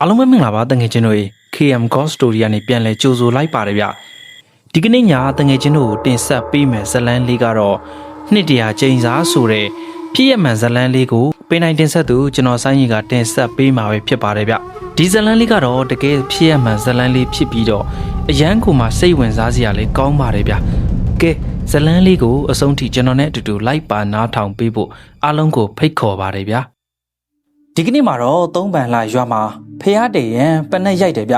အားလုံးပဲမင်္ဂလာပါတငယ်ချင်းတို့ KM God Story ကနေပြန်လဲကြိုဆိုလိုက်ပါတယ်ဗျဒီကနေ့ညတငယ်ချင်းတို့ကိုတင်ဆက်ပေးမယ်ဇတ်လန်းလေးကတော့နှစ်တရာကျိန်စားဆိုတဲ့ဖြစ်ရမှန်ဇတ်လန်းလေးကိုပေးနိုင်တင်ဆက်သူကျွန်တော်ဆိုင်းကြီးကတင်ဆက်ပေးမှာပဲဖြစ်ပါတယ်ဗျဒီဇတ်လန်းလေးကတော့တကယ်ဖြစ်ရမှန်ဇတ်လန်းလေးဖြစ်ပြီးတော့အရန်ကိုမှစိတ်ဝင်စားစရာလေးကောင်းပါတယ်ဗျကဲဇတ်လန်းလေးကိုအဆုံးထိကျွန်တော်နဲ့အတူတူလိုက်ပါနားထောင်ပေးဖို့အားလုံးကိုဖိတ်ခေါ်ပါတယ်ဗျဒီကနေ့မှာတော့သုံးပန်လာရွာမှာဖះတည်ရန်ပနက်ရိုက်တယ်ဗျ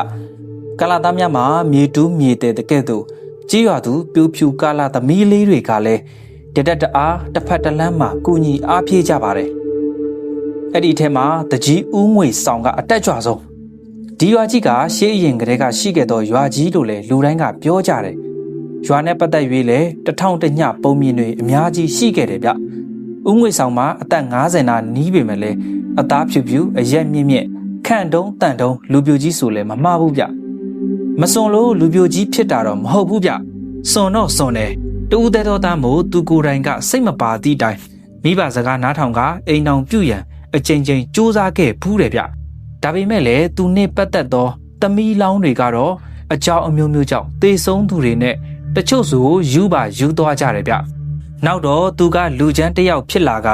ကာလာသားများမှာမြေတူးမြေတဲ့တကဲ့သို့ကြီးရွာသူပြူဖြူကာလာသမီးလေးတွေကလည်းတတက်တအားတစ်ဖက်တစ်လမ်းမှာကူညီအားပြေးကြပါတယ်အဲ့ဒီအထက်မှာတကြီးဦးငွေဆောင်ကအတက်ကြွဆုံးဒီရွာကြီးကရှေးအရင်ကတည်းကရှိခဲ့သောရွာကြီးလို့လေလူတိုင်းကပြောကြတယ်ရွာနဲ့ပတ်သက်၍လေတထောင်တညပုံမြင်တွေအများကြီးရှိခဲ့တယ်ဗျဦးငွေဆောင်မှာအသက်50နာနီးပေမဲ့လေအသားဖြူဖြူအရက်မြင့်မြင့်ခန့်တုံးတန်တုံးလူပြိုကြီးဆိုလဲမမှားဘူးဗျမစွန်လို့လူပြိုကြီးဖြစ်တာတော့မဟုတ်ဘူးဗျစွန်တော့စွန်တယ်တူးတဲ့တော်သားမို့သူကိုယ်တိုင်ကစိတ်မပါသည့်တိုင်မိဘစကားနားထောင်ကအိမ်အောင်ပြုတ်ရန်အချိန်ချင်းစူးစမ်းခဲ့ဘူးတယ်ဗျဒါပေမဲ့လည်းသူနဲ့ပတ်သက်သောသမီးလောင်းတွေကတော့အကြောင်းအမျိုးမျိုးကြောင့်တေဆုံးသူတွေနဲ့တချို့ဆိုယူပါယူသွားကြတယ်ဗျနောက်တော့သူကလူချမ်းတစ်ယောက်ဖြစ်လာက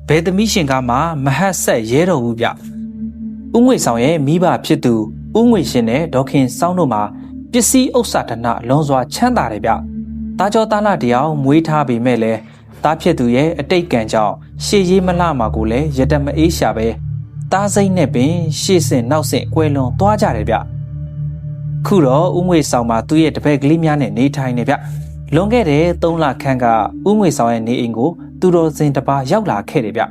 ဘယ်သမီးရှင်ကမှမဟတ်ဆက်ရဲတော်ဘူးဗျဦးငွေဆောင်ရဲ့မိဘဖြစ်သူဦးငွေရှင်နဲ့ဒေါခင်စောင်းတို့မှာပစ္စည်းဥစ္စာဒနာလွန်စွာချမ်းသာတယ်ဗျတားကြောသားလာတယောက်မွေးထားပေမဲ့လည်းတားဖြစ်သူရဲ့အတိတ်ကံကြောင့်ရှေ့ရေးမလှမှာကိုလည်းရတမအေးရှာပဲတားစိမ့်နဲ့ပင်ရှေ့ဆင့်နောက်ဆင့်ကွယ်လွန်သွားကြတယ်ဗျခုတော့ဦးငွေဆောင်မှာသူ့ရဲ့တပည့်ကလေးများနဲ့နေထိုင်နေဗျလွန်ခဲ့တဲ့3လခန့်ကဦးငွေဆောင်ရဲ့နေအိမ်ကိုသူတော်စင်တစ်ပါးရောက်လာခဲ့တယ်ဗျ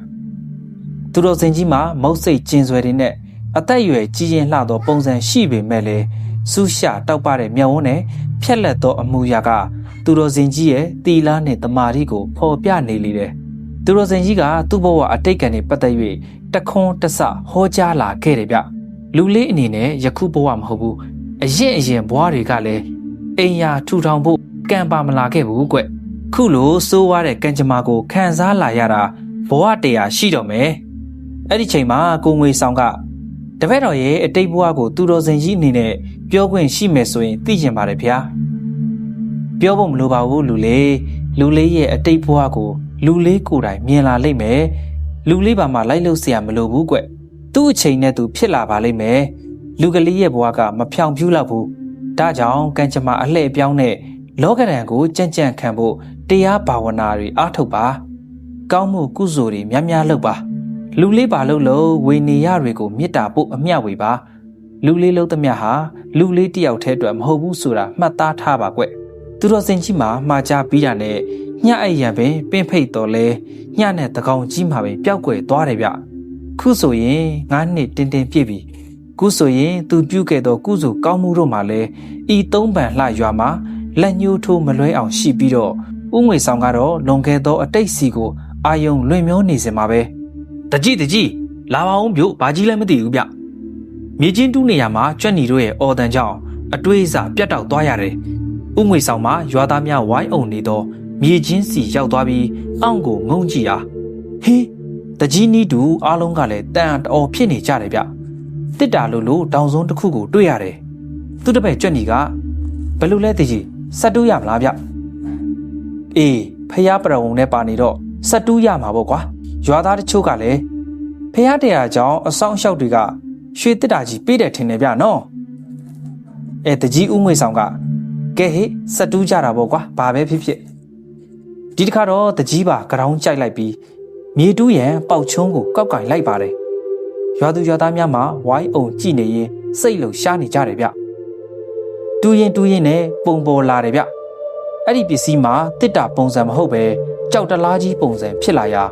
သူတော်စင်ကြီးမှာမုတ်စိတ်ကျင်ဆွဲတွေနဲ့အသက်အရွယ်ကြီးရင်လှသောပုံစံရှိပေမဲ့လည်းစူးရှာတောက်ပတဲ့မျက်ဝန်းနဲ့ဖြက်လက်သောအမူအရာကသူတော်စင်ကြီးရဲ့တီလာနဲ့တမာရီကိုဖော်ပြနေလေတယ်သူတော်စင်ကြီးကသူ့ဘဝအတိတ်ကံနဲ့ပတ်သက်၍တခွန်းတဆဟောကြားလာခဲ့တယ်ဗျလူလေးအနေနဲ့ယခုဘဝမဟုတ်ဘူးအရင်ဘဝတွေကလည်းအိမ်ယာထူထောင်ဖို့ကံပါမလာခဲ့ဘူးကွခုလိုစိုးဝါးတဲ့ကံကြမ္မာကိုခံစားလာရတာဘဝတရားရှိတော့မယ်အဲ့ဒီချိန်မှာကိုငွေဆောင်ကတပည့်တော်ရဲ့အတိတ်ဘဝကိုသူတော်စင်ကြီးအနေနဲ့ပြောခွင့်ရှိမယ်ဆိုရင်သိကျင်ပါတယ်ဗျာပြောဖို့မလိုပါဘူးလူလေးရဲ့အတိတ်ဘဝကိုလူလေးကိုယ်တိုင်မြင်လာလိမ့်မယ်လူလေးပါမှလိုက်လို့เสียမလိုဘူးကွသူ့အချိန်နဲ့သူဖြစ်လာပါလိမ့်မယ်လူကလေးရဲ့ဘဝကမဖြောင်ပြူးလောက်ဘူးဒါကြောင့်ကံကြမ္မာအလှည့်အပြောင်းနဲ့လောကဓာတ်ကိုကြံ့ကြံ့ခံဖို့တရားဘာဝနာတွေအားထုတ်ပါကောင်းမှုကုသိုလ်တွေများများလုပ်ပါလူလေးပါလို့ဝေနေရတွေကိုမေတ္တာပို့အမျှဝေပါလူလေးလုံးသမျှဟာလူလေးတယောက်တည်းအတွက်မဟုတ်ဘူးဆိုတာမှတ်သားထားပါကွသူတော်စင်ကြီးမှာမှာကြားပြီးတာနဲ့ညအိပ်ရံပင်ပင့်ဖိတ်တော်လဲညနဲ့တကောင်ကြီးမှာပင်ပျောက်ကွယ်သွားတယ်ဗျခုဆိုရင်9နှစ်တင်းပြည့်ပြီခုဆိုရင်သူပြုခဲ့သောကုစုကောင်းမှုတို့မှာလဲဤ3ပန်လှရွာမှာလက်ညှိုးထိုးမလွဲအောင်ရှိပြီးတော့ဦးငွေဆောင်ကတော့လွန်ခဲ့သောအတိတ်စီကိုအာယုံလွင်မျောနေစင်မှာပဲတကြီးလာပါအောင်ပြို့ဘာကြီးလည်းမသိဘူးဗျမြေချင်းတူးနေရမှာကြွက်ညီတို့ရဲ့အော်တန်ကြောင့်အတွေးအစပြတ်တောက်သွားရတယ်ဥငွေဆောင်မှာရွာသားများဝိုင်းအုံနေသောမြေချင်းစီရောက်သွားပြီးအောင့်ကိုငုံကြည့်တာဟေးတကြီးနီးတူအားလုံးကလည်းတန်တော်ဖြစ်နေကြတယ်ဗျတစ်တာလို့တောင်စုံတစ်ခုကိုတွေ့ရတယ်သူတပည့်ကြွက်ညီကဘယ်လိုလဲတကြီးဆက်တူးရမလားဗျအေးဖះပရဝုံနဲ့ပါနေတော့ဆက်တူးရမှာပေါ့ကွာရွာသားတချို့ကလည်းဖះတရားကြောင့်အဆောင်အရှောက်တွေကရွှေတစ်တာကြီးပေးတယ်ထင်တယ်ဗျနော်တကြီးဦးငွေဆောင်ကကဲဟေ့ဆက်တူးကြတာပေါ့ကွာဘာပဲဖြစ်ဖြစ်ဒီတစ်ခါတော့တကြီးပါကြောင်းကြိုက်လိုက်ပြီးမြေတူးရန်ပေါက်ချုံးကိုကောက်ကင်လိုက်ပါတယ်ရွာသူရွာသားများမှာဝိုင်းအုံကြည့်နေရင်စိတ်လုံရှားနေကြတယ်ဗျတူးရင်နဲ့ပုံပေါ်လာတယ်ဗျအဲ့ဒီပစ္စည်းမှာတစ်တာပုံစံမဟုတ်ပဲကြောက်တလားကြီးပုံစံဖြစ်လာရာ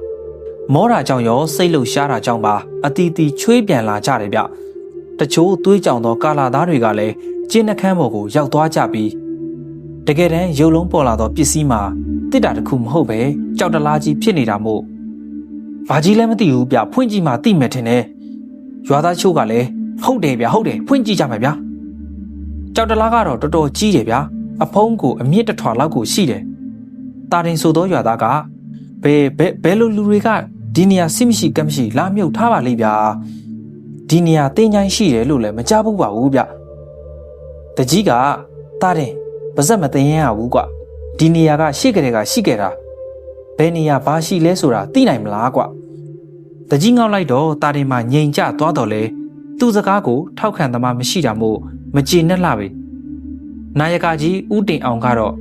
မောတာကြောင့်ရောစိတ်လှုပ်ရှားတာကြောင့်ပါအတီးတီချွေးပြန်လာကြတယ်ဗျတချို့သွေးကြောင်သောကာလာသားတွေကလည်းကျင်းနှခမ်းပေါ်ကိုရောက်သွားကြပြီးတကယ်တမ်းရုပ်လုံးပေါ်လာသောပစ္စည်းမှာတစ်တာတစ်ခုမဟုတ်ပဲကြောက်တလားကြီးဖြစ်နေတာမို့ဘာကြီးလည်းမသိဘူးဗျဖွင့်ကြည့်မှသိမယ်ထင်တယ်ရွာသားချို့ကလည်းဟုတ်တယ်ဗျဟုတ်တယ်ဖွင့်ကြည့်ကြမယ်ဗျကြောက်တလားကတော့တော်တော်ကြီးတယ်ဗျအဖုံးကိုအမြင့်တစ်ထွာလောက်ကိုရှိတယ်တာတင်ဆိုသောရွာသားကဘယ်လိုလူတွေကဒီနေရာစိမရှိကမ်းမရှိလာမြုပ်ထားပါလိမ့်ဗျာ ဒီနေရာတင်းချိုင်းရှိတယ်လို့လည်းမကြားဘူးပါဘူးဗျတကြီးကတားတယ်ပါဇက်မတင်ရဘူးကွဒီနေရာကရှိကြတယ်ကရှိခဲ့တာဘယ်နေရာဘာရှိလဲဆိုတာသိနိုင်မလားကွတကြီးငေါက်လိုက်တော့တားတယ်မှငြိမ်ကျသွားတော့လေသူ့စကားကိုထောက်ခံသမားမရှိတာမို့မကျေနပ်လာပြီနာယကကြီးဦးတင်အောင်ကတော့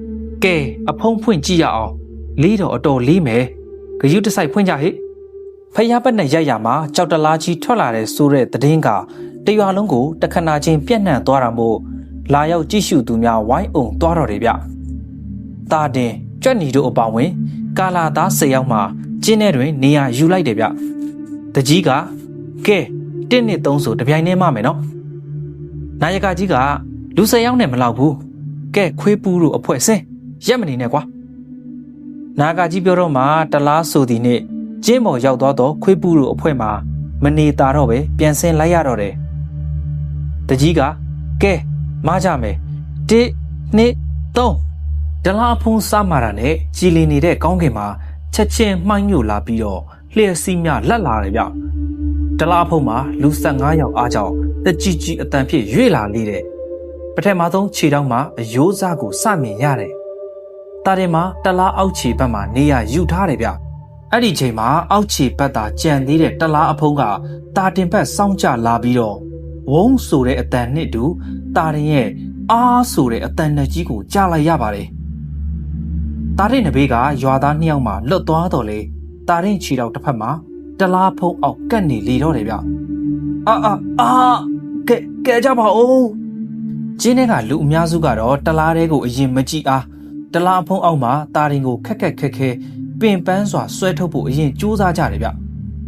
ကဲအဖုံးဖွင့်ကြည့်ရအောင်လေးတော့အတော်လေးမယ်ဂရုတစိုက်ဖွင့်ကြဟိဖယားပတ်နဲ့ရိုက်ရမှာကြောက်တလားကြီးထွက်လာတဲ့ဆိုတဲ့သတင်းကတရွာလုံးကိုတခဏချင်းပြန့်နှံ့သွားတာမို့လာရောက်ကြည့်ရှုသူများဝိုင်းအောင်သွားတော့တယ်ဗျတာတင်ကြွက်နီတို့အပေါင်းဝင်ကာလာသား10ယောက်မှကျင်းထဲတွင်နေရာယူလိုက်တယ်ဗျတကြီးကကဲ1နဲ့3ဆိုတပြိုင်တည်းမှမယ်နော်နာယကကြီးကလူ10ယောက်နဲ့မလောက်ဘူးကဲခွေးပူးတို့အဖွဲဆင်းရက်မနေနဲ့ကွာနာဂကြီးပြောတော့မှတလားဆိုသည်နဲ့ကျင်းပေါ်ရောက်သွားတော့ခွေးပူးတို့အဖွဲမှာမနေတာတော့ပဲပြန်ဆင်းလိုက်ရတော့တယ်တကြီးကကဲမကြမယ်1 2 3တလားဖုံးစားမာတာနဲ့ကြည်လင်နေတဲ့ကောင်းကင်မှာချက်ချင်းမှိုင်းညို့လာပြီးတော့လျှက်စီးများလက်လာတယ်ဗျတလားဖုံးမှာလူ15ယောက်အားကြောင့်တကြီးကြီးအတန်ဖြစ်ရွေ့လာလေတဲ့ပထမဆုံးခြေထောက်မှာအယိုးစားကိုစမြင်ရတယ်တာတင်မှာတလားအောက်ခြေဘက်မှာနေရယူထားတယ်ဗျအဲ့ဒီချိန်မှာအောက်ခြေဘက်သာကြံသေးတဲ့တလားအဖုံးကတာတင်ဘက်စောင့်ကြလာပြီးတော့ဝုန်းဆိုတဲ့အတန်နဲ့တူတာတင်ရဲ့အားဆိုတဲ့အတန်နဲ့ကြီးကိုကြားလိုက်ရပါတယ်တာတင်နဘေးကရွာသား2ယောက်မှလွတ်သွားတော့လေတာတင်ခြေထောက်တစ်ဖက်မှာတလားဖုံးအောက်ကတ်နေလေတော့တယ်ဗျအာကဲကြပါဦးကျင်းထဲကလူအများစုကတော့တလားတဲကိုအရင်မကြည့်အားတလားဖုံးအောက်မှာတာရင်ကိုခက်ခဲပင်ပန်းစွာဆွဲထုတ်ဖို့အရင်ကြိုးစားကြတယ်ဗျ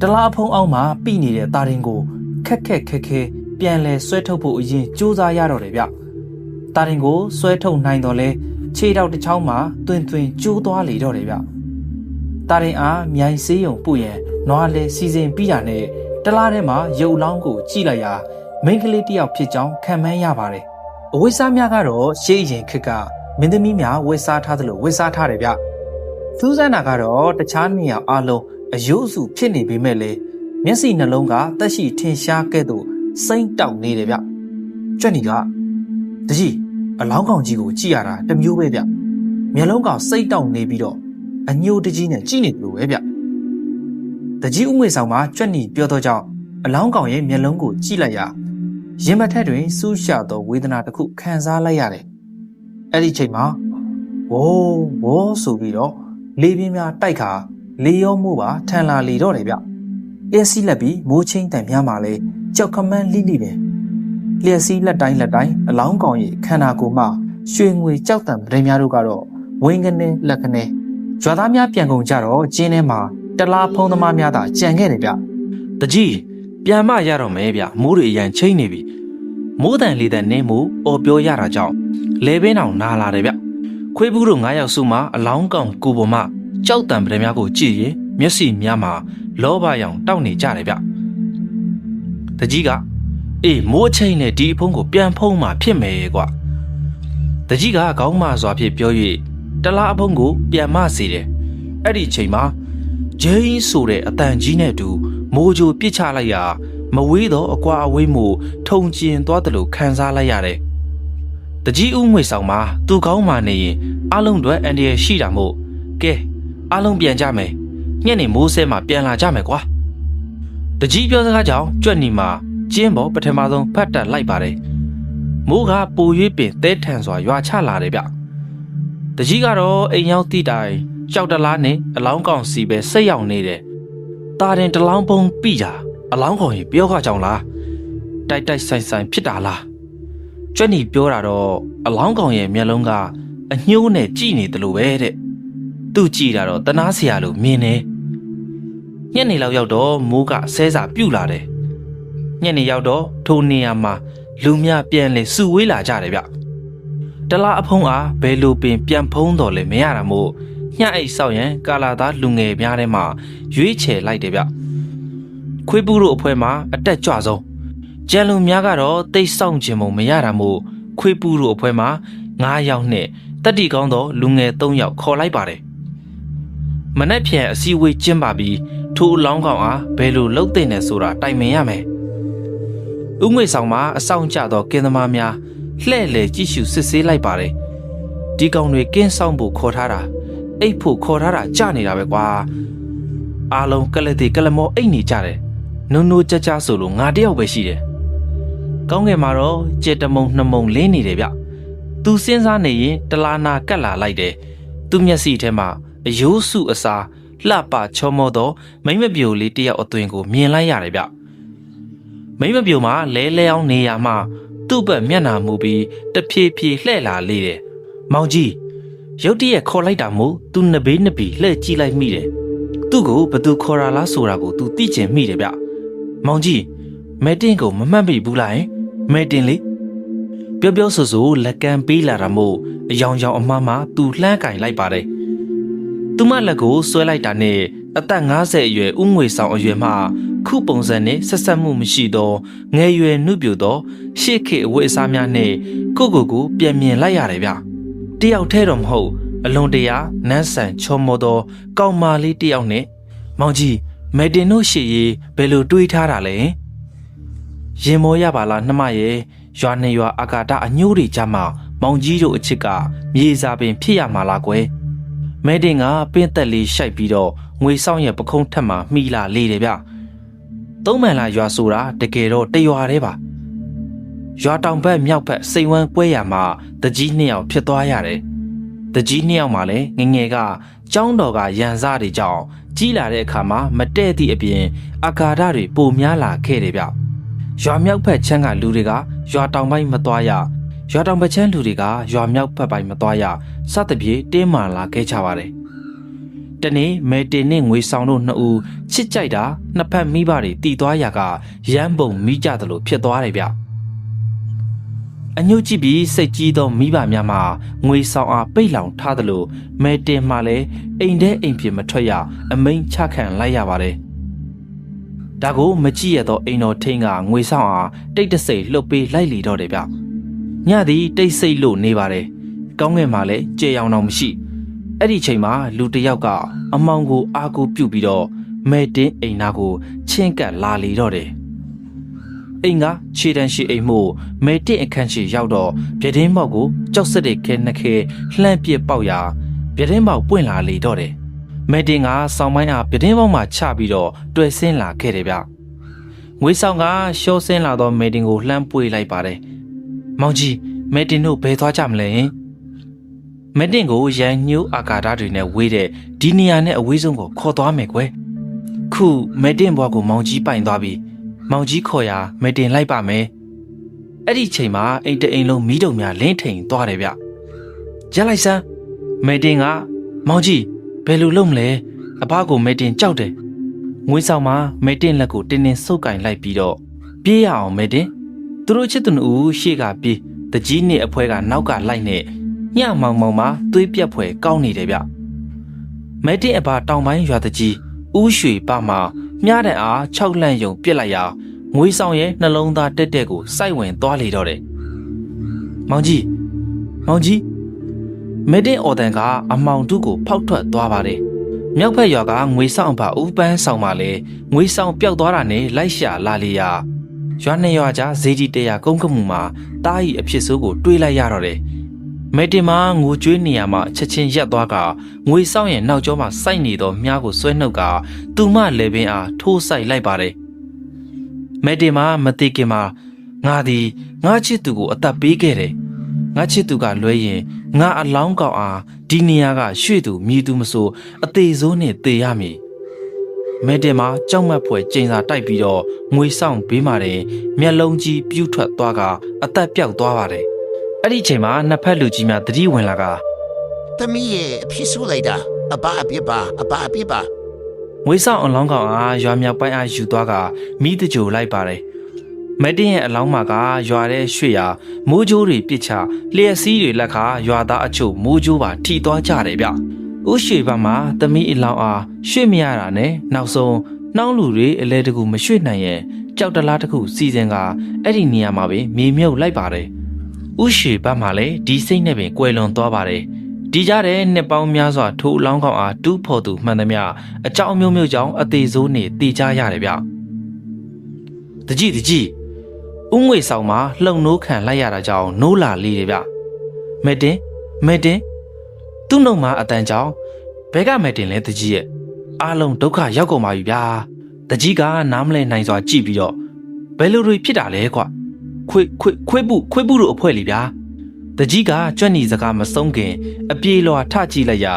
တလားဖုံးအောက်မှာပြိနေတဲ့တာရင်ကိုခက်ခဲပြန်လဲဆွဲထုတ်ဖို့အရင်ကြိုးစားရတော့တယ်ဗျတာရင်ကိုဆွဲထုတ်နိုင်တော့လဲခြေထောက်တစ်ချောင်းမှာတွင်ကျိုးသွားလေတော့တယ်ဗျတာရင်အားမြိုင်စေးရုံပို့ရင်နွားလဲစီစဉ်ပြီးတာနဲ့တလားထဲမှာရုပ်လောင်းကိုကြည့်လိုက်ရာမိန်းကလေးတစ်ယောက်ဖြစ်ကြောင်းခံမှန်းရပါတယ်အဝိစားများကတော့ရှေးရင်ခက်ကမင်းသမီးများဝတ်စားထားသလိုဝတ်စားထားတယ်ဗျ။သူးစမ်းတာကတော့တခြားနေရာအလုံးအယိုးစုဖြစ်နေပေမဲ့လေမျက်စိနှလုံးကတက်ရှိထင်ရှားကဲ့သို့စိမ့်တောက်နေတယ်ဗျ။ကြွက်နီကတကြီးအလောင်းကောင်ကြီးကိုကြည့်ရတာတမျိုးပဲဗျ။မျက်လုံးကစိမ့်တောက်နေပြီးတော့အညိုတကြီးနဲ့ကြည့်နေတယ်လို့ပဲဗျ။တကြီးဦးငွေဆောင်မှာကြွက်နီပြောတော့ကြောင့်အလောင်းကောင်ရဲ့မျက်လုံးကိုကြည့်လိုက်ရရင်မထက်တွင်စူးရှသောဝေဒနာတစ်ခုခံစားလိုက်ရတယ်။အဲ့ဒီချိန်မှာဝိုးဆိုပြီးတော့လေပြင်းများတိုက်ခါလေရောမှုပါထန်လာလေတော့တယ်ဗျ။အက်စီလက်ပြီးမိုးချင်းတန်များမှာလဲကြောက်ခမန်းလိလိပဲ။လျက်စီးလက်တိုင်းအလောင်းကောင်ရဲ့ခန္ဓာကိုယ်မှာရွှေငွေကြောက်တံပရိများတို့ကတော့ဝင်းကနေလက်ကနေရွာသားများပြန်ကုန်ကြတော့ကျင်းထဲမှာတလားဖုံးသမားများသာကြံခဲ့တယ်ဗျ။တကြီးပြန်မရတော့မယ်ဗျမိုးတွေအရန်ချိန်နေပြီမိုးတန်လေးတန်နေမှုအော်ပြောရတာကြောင့်လဲပင်းအောင်နာလာတယ်ဗျခွေးဘူးတို့9ယောက်စုမှအလောင်းကောင်ကိုပေါ်မှကြောက်တံပဒများကိုကြည့်ရင်မျက်စိများမှာလောဘရောင်တောက်နေကြတယ်ဗျတကြီးကအေးမိုးချိန်နဲ့ဒီအဖုံးကိုပြန်ဖုံးမှဖြစ်မယ်ကွာတကြီးကခေါင်းမစွာဖြင့်ပြော၍တလားအဖုံးကိုပြန်မစေတယ်အဲ့ဒီချိန်မှာဂျိန်းဆိုတဲ့အတန်ကြီးနဲ့တူမိုးကြိုပစ်ချလိုက်ရာမဝေးတော့အကွာအဝေးမှုထုံကျင်သွားတယ်လို့ခံစားလိုက်ရတယ်။တကြီးဦးငွေဆောင်မှာသူကောင်းမှနေရင်အလုံးတွေအန်ဒီရရှိတာမို့ကဲအလုံးပြန်ကြမယ်။ညနေမိုးဆဲမှာပြန်လာကြမယ်ကွာ။တကြီးပြောစကားကြောင့်ကြွက်နီမှာကျင်းပေါ်ပထမဆုံးဖတ်တက်လိုက်ပါတယ်။မိုးကပို၍ပင်တဲထန်စွာရွာချလာတယ်ဗျ။တကြီးကတော့အိမ်ရောက်တိတိုင်ကြောက်တလားနဲ့အလောင်းကောင်စီပဲစိတ်ရောက်နေတယ်။တာတင်တလောင်းပုံပြီးကြအလောင်းကောင်ကြီးပြောခကြောင်လားတိုက်ဆိုင်ဖြစ်တာလားကြွက်နီပြောတာတော့အလောင်းကောင်ရဲ့မျက်လုံးကအညှိုးနဲ့ကြည့်နေတယ်လို့ပဲတဲ့သူကြည့်တာတော့တနာစရာလို့မြင်နေညနေလောက်ရောက်တော့မိုးကဆဲစာပြုတ်လာတယ်ညနေရောက်တော့ထိုနေရာမှာလူများပြန်လေစုဝေးလာကြတယ်ဗျတလားအဖုံးအားဘယ်လိုပင်ပြန်ဖုံးတော်လဲမရတာမို့ညအိတ်ဆောက်ရန်ကာလာသားလူငယ်များထဲမှာရွေးချယ်လိုက်တယ်ဗျခွေးပူးတို့အဖွဲမှာအတက်ကြွဆုံးကျန်လူများကတော့တိတ်ဆောင်ခြင်းမရတာမို့ခွေးပူးတို့အဖွဲမှာ9ယောက်နဲ့တက်တီကောင်းသောလူငယ်3ယောက်ခေါ်လိုက်ပါတယ်မနက်ဖြန်အစည်းအဝေးကျင်းပပြီးထိုအလောင်းကောင်အားဘယ်လိုလုပ်တဲ့နဲ့ဆိုတာတိုင်ပင်ရမယ် ဥငွေဆောင်မှာအဆောင်ကျသောကင်းသမားများလှဲ့လေကြည့်ရှုစစ်ဆေးလိုက်ပါတယ်ဒီကောင်တွေကင်းဆောင်ဖို့ခေါ်ထားတာအိတ်ဖို့ခေါ်ထားတာကြနေတာပဲကွာအားလုံးကလတိကလမောအိတ်နေကြတယ်နုံနိုးကြကြဆိုလို့ငါတယောက်ပဲရှိတယ်ကောင်းငယ်မှာတော့ကြက်တမုံနှမုံလင်းနေတယ်ဗျသူစဉ်းစားနေရင်တလာနာကတ်လာလိုက်တယ်သူမျက်စိထဲမှာအယိုးစုအစားလှပချောမောသောမိမပြိုလေးတယောက်အသွင်ကိုမြင်လိုက်ရတယ်ဗျမိမပြိုမှာလဲလဲအောင်နေရမှသူ့ဘက်မျက်နှာမူပြီးတဖြည်းဖြည်းလှဲ့လာလေတယ်မောင်ကြီးရုတ်တရက်ခေါ်လိုက်တာမို့သူနှစ်ဘေးနှစ်ပြီးလှဲ့ကြည့်လိုက်မိတယ်သူ့ကိုဘသူခေါ်တာလားဆိုတာကိုသူသိချင်မိတယ်ဗျမောင်ကြီးမဲတင်ကိုမမှတ်မိဘူးလားမဲတင်လေပြောပြောဆိုဆိုလက်ကမ်းပေးလာတာမို့အယောင်ယောင်အမှားမှာသူလှမ်းကင်လိုက်ပါတယ်သူမလက်ကိုဆွဲလိုက်တာနဲ့အသက်50အရွယ်ဦးငွေဆောင်အရွယ်မှခုပုံစံနဲ့ဆက်ဆက်မှုမရှိသောငယ်ရွယ်နှုတ်ပြသောရှေ့ခေအဝတ်အစားများနဲ့ကိုပြန်မြင်လိုက်ရတယ်ဗျတယောက်ထဲတော့မဟုတ်အလွန်တရာနန်းဆန်ချောမောသောကောင်မလေးတယောက်နဲ့မောင်ကြီးမဲတင်တို့ရှေ့ရေးဘယ်လိုတွေးထားတာလဲရင်မောရပါလားနှမရဲ့ရွာနေရွာအာကာဒအညိုးတွေကြမှာမောင်ကြီးတို့အချစ်ကမြေစာပင်ဖြစ်ရမှာလားကွယ်မဲတင်ကပင်းသက်လေးရှိုက်ပြီးတော့ငွေဆောင်ရဲ့ပခုံးထက်မှမိလာလေတယ်ဗျသုံးမှန်လာရွာဆိုတာတကယ်တော့တရွာတည်းပါရွာတောင်ဘက်မြောက်ဘက်စိန်ဝမ်းပွဲရမှာတကြီးနှစ်ယောက်ဖြစ်သွားရတယ်တကြီးနှစ်ယောက်မှလည်းငငယ်ကကျောင်းတော်ကရန်စားတွေကြောင့်ကြီးလာတဲ့အခါမှာမတဲ့သည့်အပြင်အာကာဒတွေပိုများလာခဲ့တယ်ဗျရွာမြောက်ဘက်ချမ်းကလူတွေကရွာတောင်ပိုင်းမသွားရရွာတောင်ဘက်ချမ်းလူတွေကရွာမြောက်ဘက်ပိုင်းမသွားရစသဖြင့်တင်းမာလာခဲ့ကြပါတယ်တနေ့မဲတင်နဲ့ငွေဆောင်တို့နှစ်ဦးချစ်ကြိုက်တာနှစ်ဖက်မိဘတွေတီသွားရာကရမ်းပုံမိကြသလိုဖြစ်သွားတယ်ဗျအညှို့ကြည့်ပြီးစိတ်ကြီးသောမိဘများမှာငွေဆောင်အားပိတ်လောင်ထားသလိုမဲတင်မှလည်းအိမ်ထဲအိမ်ပြင်မထွက်ရအမိန်ချခံလိုက်ရပါတယ်ဒါကိုမကြည့်ရသောအိမ်တော်ထင်းကငွေဆောင်အားတိတ်တဆိတ်လှုပ်ပေးလိုက်လေတော့တယ်ဗျညသည်တိတ်ဆိတ်လို့နေပါတယ်ကောင်းငယ်မှာလည်းကြေရောင်တော်မရှိအဲ့ဒီချိန်မှာလူတစ်ယောက်ကအမောင်ကိုအားကိုပြုတ်ပြီးတော့မဲတင်းအိမ်နာကိုချင်းကပ်လာလေတော့တယ်အိမ်ကခြေတန်းရှိအိမ်မှုမဲတင်းအခန်းရှိရောက်တော့ပြတင်းပေါက်ကိုကြောက်စက်တဲ့ခဲနှစ်ခဲလှမ်းပစ်ပေါက်ရာပြတင်းပေါက်ပွင့်လာလေတော့တယ်မဲတင်းကစောင်းမိုင်းအားပြတင်းပေါက်မှာချပြီးတော့တွေ့ဆင်းလာခဲ့တယ်ဗျငွေဆောင်ကရှော့ဆင်းလာတော့မဲတင်းကိုလှမ်းပွေလိုက်ပါတယ်မောင်ကြီးမဲတင်းတို့ဘယ်သွားကြမလဲမဲတင်းကိုရန်ညိုးအာကာဒတွေနဲ့ဝေးတဲ့ဒီနေရာနဲ့အဝေးဆုံးကိုခေါ်သွားမယ်ကွယ်ခုမဲတင်းဘွားကိုမောင်ကြီးပိုင်သွားပြီမောင်ကြီးခေါ်ရာမဲတင်လိုက်ပါမယ်အဲ့ဒီချိန်မှာအိမ်တအိမ်လုံးမီးတုံများလင်းထိန်သွားတယ်ဗျရက်လိုက်စမ်းမဲတင်ကမောင်ကြီးဘယ်လိုလုပ်မလဲအဘကိုမဲတင်ကြောက်တယ်ငွေဆောင်မှာမဲတင်လက်ကိုတင်းတင်းဆုပ်ကင်လိုက်ပြီးတော့ပြေးရအောင်မဲတင်သူတို့ချစ်သူနှူရှေ့ကပြေးတကြီးနဲ့အဖွဲကနောက်ကလိုက်နဲ့ညမောင်မောင်မှာသွေးပြက်ဖွယ်ကောင်းနေတယ်ဗျမဲတင်အဘတောင်ပိုင်းရွာတကြီးဦးရွှေပမှာမြားတဲ့အား6လန့်ယုံပြစ်လိုက်ရာငွေဆောင်ရဲ့နှလုံးသားတက်တက်ကိုစိုက်ဝင်သွားလေတော့တယ်မောင်ကြီးမဲတင်အော်တန်ကအမောင်တုကိုဖောက်ထွက်သွားပါတယ်မြောက်ဘက်ရွာကငွေဆောင်ပါဦးပန်းဆောင်ပါလေငွေဆောင်ပျောက်သွားတာနဲ့လိုက်ရှာလာလေရာရွာနှစ်ရွာကြားဈေးကြီး100ကုန်းကမှုမှာတားရီအဖြစ်ဆိုးကိုတွေးလိုက်ရတော့တယ်မဲတင်မှာငိုကြွေးနေရမှာချက်ချင်းရက်သွားကငွေဆောင်ရဲ့နောက်ကျောမှာစိုက်နေသောမြားကိုဆွဲနှုတ်ကသူမလေပင်အားထိုးဆိုင်လိုက်ပါတယ်မဲတင်မှာမသိခင်မှာငါသည်ငါချစ်သူကိုအသက်ပေးခဲ့တယ်ငါချစ်သူကလွဲရင်ငါအလောင်းကောင်အားဒီနေရာကရွှေ့သူမြည်သူမဆိုအသေးစိုးနဲ့သေရမည်မဲတင်မှာကြောက်မက်ဖွယ်ကျင်းစာတိုက်ပြီးတော့ငွေဆောင်ဘေးမှာတင်မျက်လုံးကြီးပြူးထွက်သွားကအသက်ပြောက်သွားပါတယ်အဲ့ဒီချိန်မှာနှစ်ဖက်လူကြီးများတတိဝင်လာကသမီးရဲ့အဖြစ်ဆိုးလိုက်တာအဘအပြစ်ပါငွေဆောင်အလောင်းကောင်အားရွာမြောက်ပိုင်းအားယူသွားကမိတကြိုလိုက်ပါတယ်မဲတင်ရဲ့အလောင်းမှာကရွာတဲ့ရွှေ့ရာမိုးကြိုးတွေပစ်ချလျက်စီးတွေလက်ခါရွာသားအချို့မိုးကြိုးပါထိသွားကြတယ်ဗျဥရွှေဘက်မှာသမီးအလောင်းအားရွှေ့မရတာနဲ့နောက်ဆုံးနှောင်းလူတွေအလဲတကူမရွှေ့နိုင်ရဲ့ကြောက်တလားတခုစီစဉ်ကအဲ့ဒီနေရာမှာပဲမြေမြုပ်လိုက်ပါတယ်ဥရွှေဘက်မှာလည်းဒီစိတ်နဲ့ပင်ကွယ်လွန်သွားပါတယ်ဒီကြတဲ့နှစ်ပေါင်းများစွာထိုးအလောင်းကောင်အားတူးဖော်သူမှန်သမျှအကြောင်းမျိုးမျိုးကြောင့်အသေးစိုးနေတည်ကြရတယ်ဗျတကြီး ဦးငွေဆောင်မှာလှုံနိုးခံလိုက်ရတာကြောင့်နိုးလာလေးတယ်ဗျမဲတင်သူ့နှုတ်မှာအတန်ကြောင့်ဘဲကမဲတင်လဲတကြီးရဲ့အားလုံးဒုက္ခရောက်ကုန်ပါပြီဗျာတကြီးကနားမလဲနိုင်စွာကြည့်ပြီးတော့ဘယ်လိုတွေဖြစ်တာလဲကွခွေးပုတို့အဖွဲလီဗျာတကြီးကကြွက်နီစကားမဆုံးခင်အပြေလွာထကြည့်လိုက်ရ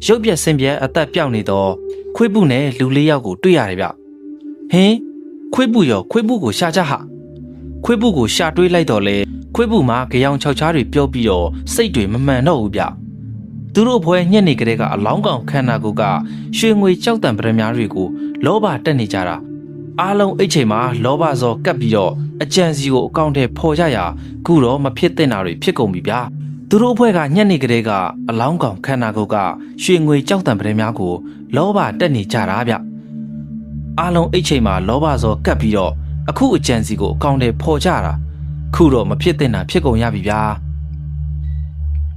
ရုပ်ပြက်ဆင်းပြက်အသက်ပြောက်နေတော့ခွေးပုနဲ့လူလေးယောက်ကိုတွေ့ရတယ်ဗျဟင်းခွေးပုကိုရှာကြဟာခွေးပုကိုရှာတွေးလိုက်တော့လေခွေးပုမှာကြောင်ချောက်ချားတွေပြောပြီးတော့စိတ်တွေမမှန်တော့ဘူးဗျသူတို့ဘွဲညက်နေကြတဲ့ကအလောင်းကောင်ခန္ဓာကိုယ်ကရွှေငွေကြောက်တံပရမများတွေကိုလောဘတက်နေကြတာအားလုံးအိတ်ချိန်မှာလောဘဇော်ကပ်ပြီးတော့အကြံစီကိုအကောင့်ထဲပေါ်ကြရခုတော့မဖြစ်တဲ့နာတွေဖြစ်ကုန်ပြီဗျာသူတို့ဘွဲကညက်နေကြတဲ့ကအလောင်းကောင်ခန္ဓာကိုယ်ကရွှေငွေကြောက်တံပရမများကိုလောဘတက်နေကြတာဗျအားလုံးအိတ်ချိန်မှာလောဘဇော်ကပ်ပြီးတော့အခုအကြံစီကိုအကောင့်ထဲပေါ်ကြတာခုတော့မဖြစ်တဲ့နာဖြစ်ကုန်ရပြီဗျာ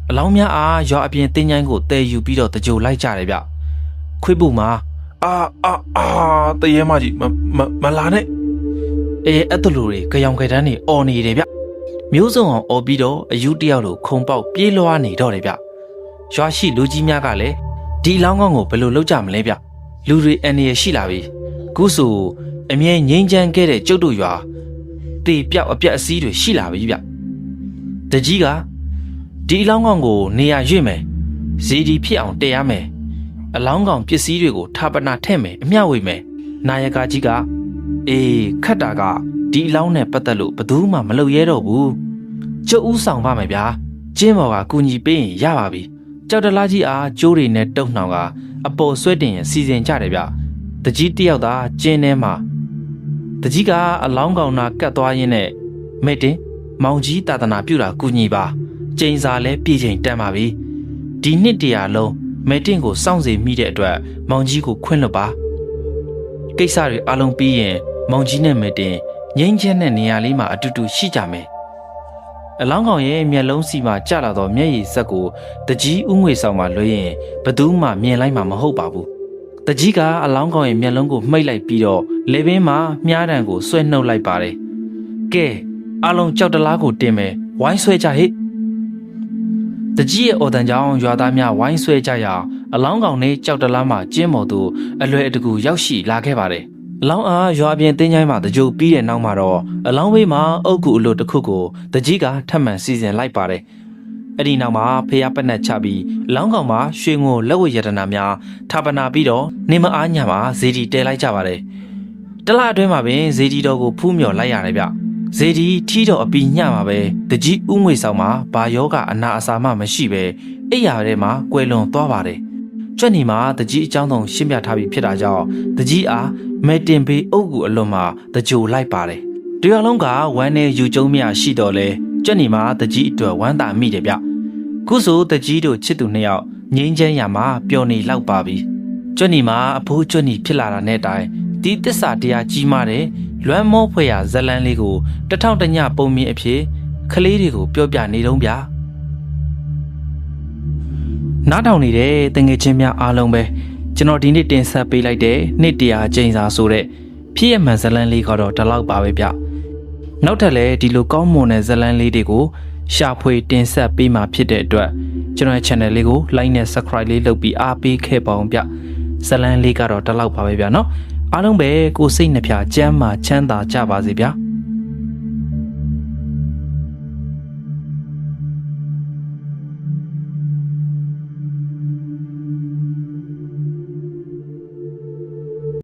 အလောင်းများအားရွာအပြင်တင်းချိုင်းကိုတဲယူပြီးတော့တကြိုလိုက်ကြတယ်ဗျခွေးပုမှာတရေမကြီးမလာနဲ့အဲ့တလူတွေကြောင်ကြဲတန်းနေအော်နေတယ်ဗျမျိုးစုံအောင်အော်ပြီးတော့အယူတယောက်လိုခုံပေါက်ပြေးလွှားနေတော့တယ်ဗျရွာရှိလူကြီးများကလည်းဒီလောင်းကောင်းကိုဘယ်လိုလုပ်ကြမလဲဗျလူတွေအန်ရရှိလာပြီခုဆိုအမြဲငိမ့်ချမ်းခဲ့တဲ့ကျုပ်တို့ရွာတေပြောက်အပြက်အစည်းတွေရှိလာပြီဗျတကြီးကဒီအလောင်းကောင်ကိုနေရာရွေ့မယ်ဇီဒီဖြစ်အောင်တည်ရမယ်အလောင်းကောင်ပစ္စည်းတွေကိုထာပနာထည့်မယ်အမျှဝေမယ်နာယကကြီးကခတ်တာကဒီအလောင်းနဲ့ပတ်သက်လို့ဘယ်သူမှမလုပ်ရဲတော့ဘူးကျုပ်ဦးဆောင်ပါမယ်ဗျာကျင်းပေါ်ကကူညီပေးရင်ရပါပြီကြောက်တလားကြီးအားကျိုးတွေနဲ့တုံနှောင်ကအပေါ်ဆွဲတင်ရင်စီစဉ်ကြတယ်ဗျတကြီးတယောက်သာကျင်းထဲမှာတကြီးကအလောင်းကောင်နာကတ်သွားရင်းနဲ့မိတ်တင်မောင်ကြီးတာသနာပြုတာကူညီပါကျိန်စာလဲပြည်ချိန်တန်ပါပြီဒီနှစ်တရာလုံးမဲတင်ကိုစောင့်စီမိတဲ့အတွက်မောင်ကြီးကိုခွင့်လွှတ်ပါကိစ္စတွေအလုံးပြီးရင်မောင်ကြီးနဲ့မဲတင်ငိမ့်ချက်တဲ့နေရာလေးမှာအတူတူရှိကြမယ်အလောင်းကောင်ရဲ့မျက်လုံးစီမှာကျလာတော့မျက်ရည်စက်ကိုတကြီးဥငွေဆောင်မှလွှဲရင်ဘသူမှမြင်လိုက်မှာမဟုတ်ပါဘူးတကြီးကအလောင်းကောင်ရဲ့မျက်လုံးကိုမှိတ်လိုက်ပြီးတော့လေပင်မှာမြားတံကိုဆွဲနှုတ်လိုက်ပါတယ်ကဲအလုံးကြောက်တလားကိုတင်မယ်ဝိုင်းဆွဲကြဟိတကြီးရဲ့အော်တန်ကြောင့်ရွာသားများဝိုင်းဆွဲကြရအလောင်းကောင်နဲ့ကြောက်တလားမှကျင်းပေါ်သို့အလွယ်အတကူရောက်ရှိလာခဲ့ပါတယ်အလောင်းအားရွာပြင်တင်းချိုင်းမှာတကြိုပြီးတဲ့နောက်မှာတော့အလောင်းဘေးမှာအုတ်ကူအလို့တစ်ခုကိုတကြီးကထပ်မံစီစဉ်လိုက်ပါတယ်အဲ့ဒီနောက်မှာဖျားပက်နှက်ချပြီးအလောင်းကောင်မှာရွှေငိုလက်ဝတ်ရတနာများထာပနာပြီးတော့နေမအားညမှာဇေဒီတဲလိုက်ကြပါတယ်တလအတွင်းမှာပင်ဇေဒီတော်ကိုဖူးမြော်လိုက်ရတယ်ဗျဇေဒီထီးတော်အပီညမှာပဲတကြီးဥငွေဆောင်မှာဘာယောဂအနာအစာမှမရှိပဲအိယာထဲမှာကွယ်လွန်သွားပါတယ်ကျွတ်နီမှာတကြီးအကြောင်းဆုံးရှင်းပြထားပြီးဖြစ်တာကြောင့်တကြီးအားမဲတင်ပေးအုပ်ကူအလွန်မှာတကြိုလိုက်ပါတယ်တရွာလုံးကဝမ်းနဲ့ယူကျုံမြရှိတော်လဲကျွတ်နီမှာတကြီးအတွက်ဝမ်းသာမိတယ်ဗျခုဆိုတကြီးတို့ချစ်သူနှစ်ယောက်ငိမ့်ချမ်းရမှာပျော်နေလောက်ပါပြီကျွတ်နီမှာအဖိုးကျွတ်နီဖြစ်လာတာနဲ့တိုင်ဒီတစ္ဆာတရားကြီးမားတဲ့လွမ်းမောဖွယ်ရာဇလန်းလေးကိုတထောင်တညပုံမြင်အဖြစ်ကလေးတွေကိုပြောပြနေတော့ဗျာနားထောင်နေတဲ့တငယ်ချင်းများအားလုံးပဲကျွန်တော်ဒီနေ့တင်ဆက်ပေးလိုက်တဲ့နှစ်တရာကျိန်စာဆိုတဲ့ဖြစ်ရမှန်ဇလန်းလေးကတော့ဒီလောက်ပါပဲဗျနောက်ထပ်လည်းဒီလိုကောင်းမွန်တဲ့ဇလန်းလေးတွေကိုရှာဖွေတင်ဆက်ပေးမှာဖြစ်တဲ့အတွက်ကျွန်တော်ရဲ့ channel လေးကို like နဲ့ subscribe လေးလုပ်ပြီးအားပေးခဲ့ပါအောင်ဗျဇလန်းလေးကတော့ဒီလောက်ပါပဲဗျနော်အားလုံးပဲကိုစိတ်နှဖျားကျမ်းမာချမ်းသာကြပါစေဗျာ